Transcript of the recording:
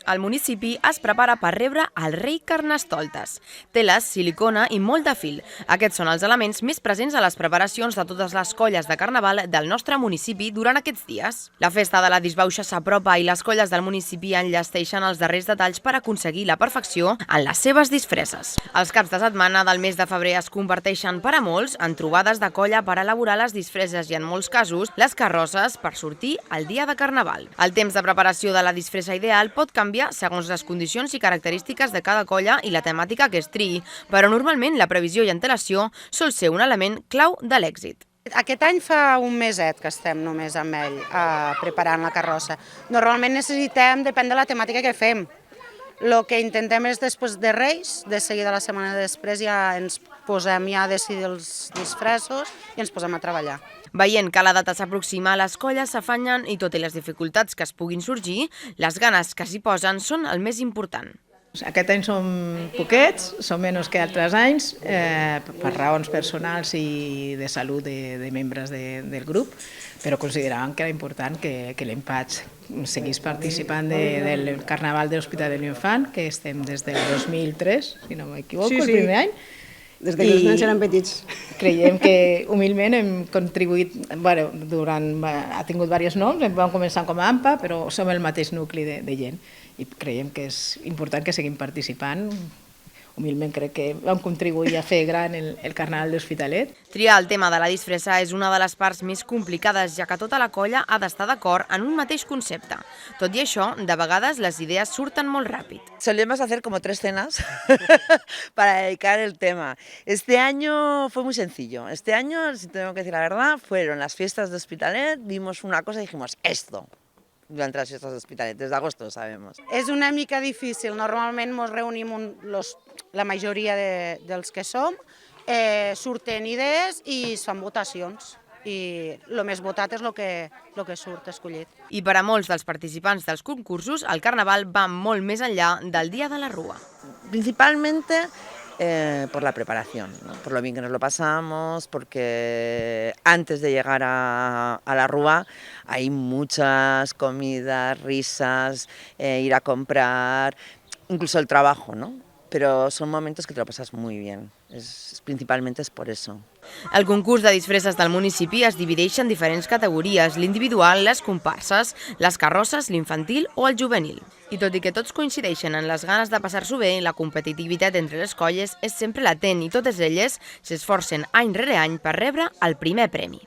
El municipi es prepara per rebre el rei Carnestoltes. Teles, silicona i molt de fil. Aquests són els elements més presents a les preparacions de totes les colles de carnaval del nostre municipi durant aquests dies. La festa de la disbauxa s'apropa i les colles del municipi enllesteixen els darrers detalls per aconseguir la perfecció en les seves disfresses. Els caps de setmana del mes de febrer es converteixen per a molts en trobades de colla per elaborar les disfresses i, en molts casos, les carrosses per sortir el dia de carnaval. El temps de preparació de la disfressa ideal pot canviar segons les condicions i característiques de cada colla i la temàtica que es triï, però normalment la previsió i antelació sol ser un element clau de l'èxit. Aquest any fa un meset que estem només amb ell preparant la carrossa. Normalment necessitem, depèn de la temàtica que fem. El que intentem és després de Reis, de seguida la setmana després ja ens posem a decidir els disfressos i ens posem a treballar. Veient que la data s'aproxima, les colles s'afanyen i, tot i les dificultats que es puguin sorgir, les ganes que s'hi posen són el més important. Aquest any som poquets, som menys que altres anys, per raons personals i de salut de membres del grup, però consideràvem que era important que l'Empatx seguís participant del Carnaval de l'Hospital de l'Infant, que estem des del 2003, si no m'equivoco, el primer any. Des que els nens eren petits. Creiem que humilment hem contribuït, ha tingut diversos noms, vam començar com a AMPA, però som el mateix nucli de gent i creiem que és important que seguim participant. Humilment crec que vam contribuir a fer gran el Carnaval de l'Hospitalet. Triar el tema de la disfressa és una de les parts més complicades, ja que tota la colla ha d'estar d'acord en un mateix concepte. Tot i això, de vegades les idees surten molt ràpid. Solemos hacer como 3 cenas para dedicar el tema. Este año fue muy sencillo. Este año, si tengo que decir la verdad, fueron las fiestas de Hospitalet, vimos una cosa y dijimos, esto. Durante las fiestas de Hospitalet, des d'agost ho sabemos. És una mica difícil, normalment ens reunim la majoria dels que som, surten idees i es fan votacions. I el més votat és el que surt escollit. I per a molts dels participants dels concursos, el Carnaval va molt més enllà del dia de la Rua. Principalmente por la preparación, ¿no? Por lo bien que nos lo pasamos, porque antes de llegar a la Rúa hay muchas comidas, risas, ir a comprar, incluso el trabajo, ¿no? Pero son momentos que te lo pasas muy bien, principalmente es por eso. El concurs de disfresses del municipi es divideix en diferents categories: l'individual, les comparses, les carrosses, l'infantil o el juvenil. I tot i que tots coincideixen en les ganes de passar-s'ho bé, la competitivitat entre les colles és sempre latent i totes elles s'esforcen any rere any per rebre el primer premi.